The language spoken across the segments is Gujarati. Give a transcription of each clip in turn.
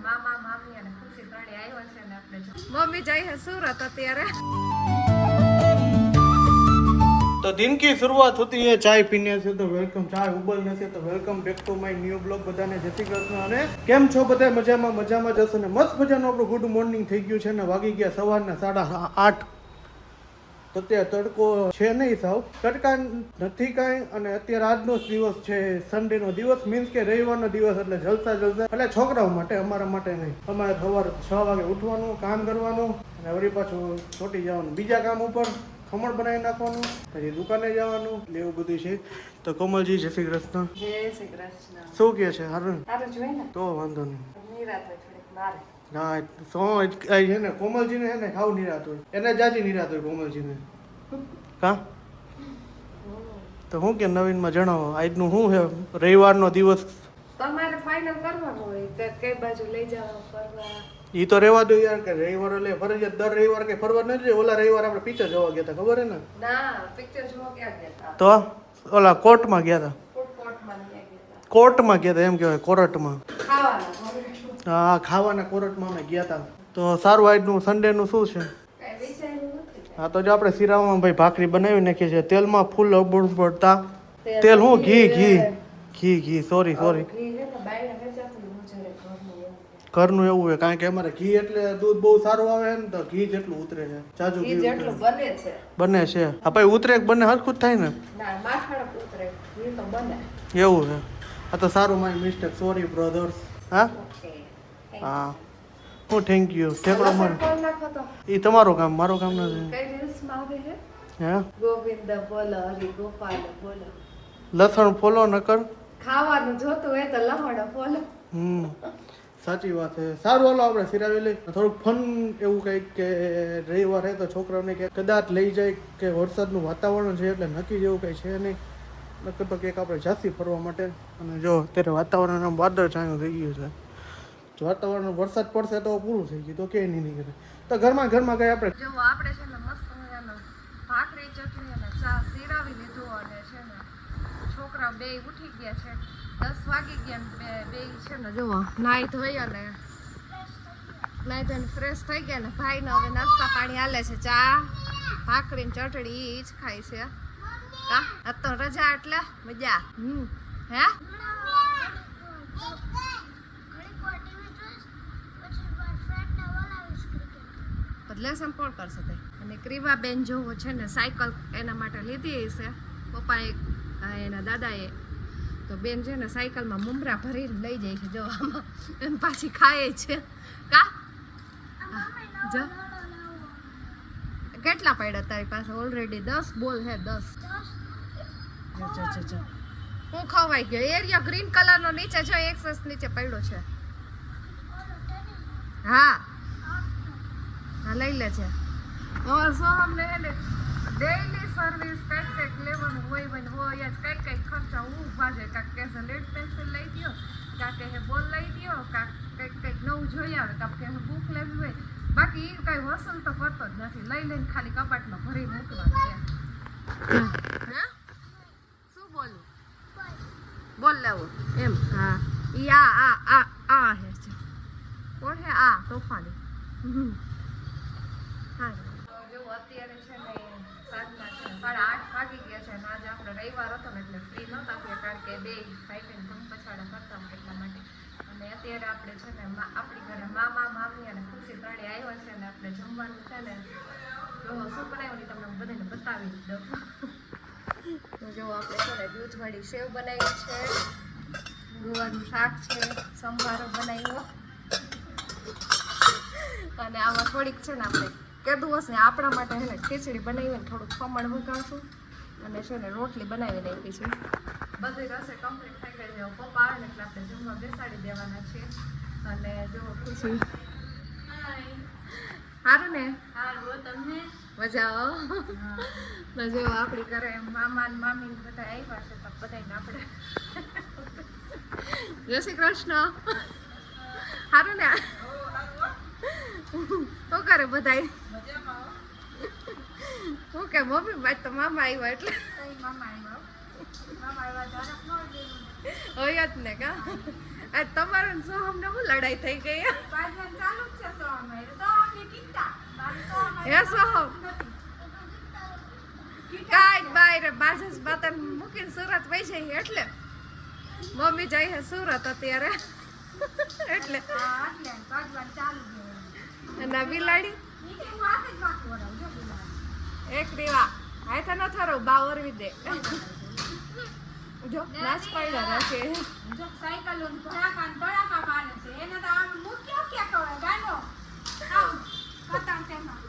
મામા મામી અને ખુશી ત્રણે આવ્યા છે ને આપણે મમ્મી જાય છે સુરત અત્યારે। तो दिन की शुरुआत होती है चाय पीने से। तो वेलकम चाय उबलने से। तो welcome back to my new blog. બધાને જય શ્રી કૃષ્ણ અને કેમ છો બધા? મજામાં જશો ને? મસ્ત મજાનું આપણું ગુડ મોર્નિંગ થઈ ગયું છે ને વાગી ગયા સવારના 8:30। તો ત્યાં તડકો છે નહીં, સાવ તડકા નથી કાંઈ। અને અત્યારે આજનો જ દિવસ છે, સન્ડેનો દિવસ, મીન્સ કે રવિવારનો દિવસ, એટલે જલસા એટલે છોકરાઓ માટે, અમારા માટે નહીં। અમારે સવારે 6 વાગે ઉઠવાનું, કામ કરવાનું અને વળી પાછું છોટી જવાનું બીજા કામ ઉપર, ખમણ બનાવી નાખવાનું, પછી દુકાને જવાનું, એટલે એવું બધું છે। તો કોમલજી જય શ્રી કૃષ્ણ। જય શ્રી કૃષ્ણ। શું કહે છે? સારું જોઈ ને તો વાંધો નહીં। નિરાત હોય થોડીક મારે। હા શું છે ને, કોમલજીને છે ને ખાવ નિરાત હોય, એને જાજી નિરાત હોય કોમલજીને। કા તો હું કે નવીનમાં જણાવો, આજનું શું છે? રવિવારનો દિવસ તમારે ફાઇનલ કરવાનું હોય કે કઈ બાજુ લઈ જવા ફરવા। ઈ તો રહેવા દો યાર, કે રવિવાર એટલે ફરજિયાત દર રવિવાર કે ફરવા ન જોઈએ। ઓલા રવિવાર આપણે પિક્ચર જોવા ગયા હતા, ખબર હે ને? ના, પિક્ચર જોવા ક્યાં ગયા હતા? તો ઓલા કોર્ટમાં ગયા હતા। કોર્ટમાં ગયા હતા? કોર્ટમાં ગયા હતા એમ કહેવાય, કોર્ટમાં। ખાવાના હા, ખાવાના કોર્ટમાં અમે ગયા હતા। તો સારું, આજનું સન્ડેનું શું છે? કઈ વિચાર્યું નથી। હા તો જો આપણે શિરામાં ભાઈ ભાખરી બનાવી નાખીએ છીએ, તેલમાં ફૂલ અબડતા તેલ, હું ઘી સોરી ઘી હે ને બાયણે વેચાતું મુજરે ઘરનું એવું। ઘરનું એવું હોય, કારણ કે અમારે ઘી એટલે દૂધ બહુ સારું આવે ને, તો ઘી જેટલું ઉતરે છે, જાજુ ઘી જેટલું બને છે બને છે। હા ભાઈ ઉતરે બને હરખું જ થાય ને? ના, માથાળક ઉતરે, ઘી તો બને એવું છે। આ તો સારું, મારી મિસ્ટેક, સોરી બ્રધર્સ। હા ઓકે। હા હું થેન્ક યુ। ઠેકડો મને કોલ નાખો તો એ તમારું કામ, મારું કામ નથી। કઈ રીલ્સમાં આવે છે? હે ગોવિંદ બોલો, હરિ ગોપાલ બોલો। લસણ ફોલો ન કર, ખાવાનું જોતું હોય તો લહણ બોલો। સાચી વાત છે। સારું હાલો આપણે સિરાવી લઈ, થોડુંક ફન એવું કંઈક કે રવિવાર હે તો છોકરાઓને કે કદાચ લઈ જાય, કે વરસાદનું વાતાવરણ છે એટલે નક્કી જેવું કંઈ છે નહીં, નક્કી તો કંઈક આપણે જાસી ફરવા માટે। અને જો અત્યારે વાતાવરણ આમ વાદળ છાયું થઈ ગયું છે, જો વાતાવરણ વરસાદ પડશે તો પૂરું થઈ ગયું, તો કે નહીં નીકળે। તો ઘરમાં કંઈ આપણે જો આપણે છે ને મસ્ત મજાનો ભાખરી ચટણી અને ચા સિરાવી લીધું, અને છે ને છોકરા બે ઉઠી ગયા છે, 10 વાગી ગયા ને બે છે ને જો નાઈ ધોઈ અને નાઈ ધોઈને ફ્રેશ થઈ ગયા ને ભાઈને હવે નાસ્તા પાણી હાલે છે, ચા ભાખરી ને ચટણી ઈ જ ખાય છે। કા આ તો રજા એટલે મજા। હે લેસન કોણ કરશે તે? અને ક્રીવા બેન જોવો છે ને સાયકલ એના માટે લીધી છે પપ્પાએ, એના દાદાએ, તો બેન છે ને સાયકલમાં મમરા ભરીને લઈ જાય છે, જો આમાં એમ પાછી ખાય છે। કા જો કેટલા પડ્યા તારી પાસે? ઓલરેડી 10 બોલ હે, 10। જો હું ખવાઈ ગયો એરિયા ગ્રીન કલરનો નીચે જો એક્સેસ નીચે પડ્યો છે। હા લઈ લે છે। સોહમને એને ડેઈલી સર્વિસ કંઈક લેવાનું હોય જ, કંઈક ખર્ચા ઊભા છે। કાંક કે લેડ પેન્સિલ લઈ દો, કાંક કે બોલ લઈ દો, કાંક કંઈક નવું જોઈ આવે, કાંક કે બુક લેવી હોય, બાકી એ કાંઈ વસૂલ તો કરતો જ નથી, લઈ લઈને ખાલી કબાટમાં ભરી મૂકવાનું છે। હે શું બોલું? બોલ લેવું એમ? હા ઈ આ હે છે, કોણ હે? આ તોફાની। હા જો અત્યારે છે ને સાંજના છે 8:30 વાગી ગયા છે, અને આજે આપણે રવિવાર હતો ને એટલે ફ્રી નહોતા થયા, કારણ કે બે ભાઈ બહેન ધમ પછાડા કરતા હોય એટલા માટે। અને અત્યારે આપણે છે ને આપણી ઘરે મામા મામી અને ખુશી ત્રણે આવ્યા છે, ને આપણે જમવાનું છે ને જો શું બનાવ્યું તમને બધાને બતાવી જ દઉં। તો જો આપણે છે ને દૂધવાળી સેવ બનાવી છે, ગુવારનું શાક છે, સંભારો બનાવ્યો, અને આમાં થોડીક છે ને આપણે કીધું હશે આપણા માટે છે ને ખીચડી બનાવીને થોડુંક ખમણ વગાડશું, અને છે ને રોટલી બનાવી નાખી છે। બધી રસોઈ કમ્પ્લીટ થઈ ગઈ છે, પપ્પા આવે ને એટલે આપણે જમવા બેસાડી દેવાના છે। અને જો ખુશી સારું ને? તમને મજા આવે? જો આપણી ઘરે મામા ને મામી બધા આવ્યા છે, તો બધાને આપણે જય શ્રી કૃષ્ણ। સારું ને? શું કરે બધાય? શું કે મમ્મી બાદ તો મામા આવ્યા એટલે મામા આવ્યા હોય જ ને કા આ તમારે શું અમને હું લડાઈ થઈ ગઈ હે સોહમ કાઈ બાય બાજસ બાતન મૂકીને સુરત વઈ જાય એટલે મમ્મી જાય છે સુરત અત્યારે એટલે અને બિલાડી એક રીવા હાય તો ન થરો બાવરવી દે જો નાચ પાડ્યા રાખે જો સાયકલ નું ધડાકા મારે છે એને તો આમ મૂક્યો કે કહે ગાનો આવ પતંગ તેમાં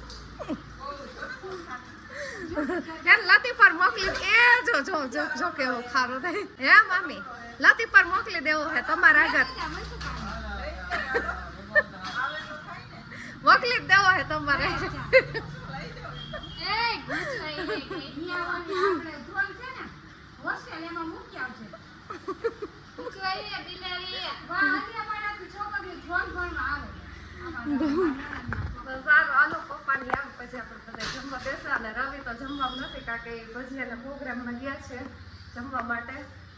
યાર લાતી પર મોકલી એ જો જો જો જો કેવો ખારો થાય હે મમ્મી લાતી પર મોકલી દેવો હે તમારા આગળ મોકલી જ દેવો હે તમારે એ ગુજ લઈ લે ઇન્ડિયાવાળી આપણે ધોન છે ને હોસ્ટેલ એમાં મૂકી આવશે ઉકલાઈ બિલાડી વાહ આલિયા પાડાથી છોકરી ધોન ભણવા આવે તો સારું આલો પપ્પાની આમ પછી આપણે બધા જમવા બેસા અને રવિ તો જમવાનું નથી કારણ કે ભજીયાના પ્રોગ્રામમાં ગયા છે જમવા માટે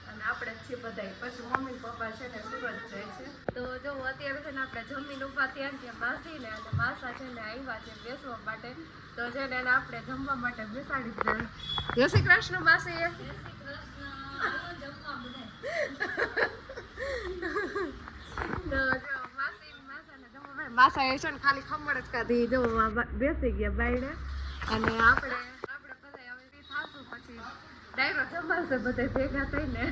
અને આપણે જ છીએ બધાય પછી મમ્મી પપ્પા છે ને સુરત જાય છે તો જો અત્યારે છે ને આપણે જમીન ઉભા થયા ત્યાં માસીને અને માસા છે ને આવ્યા છે બેસવા માટે તો છે ને એને આપણે જમવા માટે બેસાડી દીધા જય શ્રી કૃષ્ણ માસી તો જો માસા એ છે ને ખાલી ખમણ જ કાઢી જો બેસી ગયા બાયડે અને આપણે બધા હવે ફ્રી થાશું પછી ડાયરો જમાશે બધા ભેગા થઈને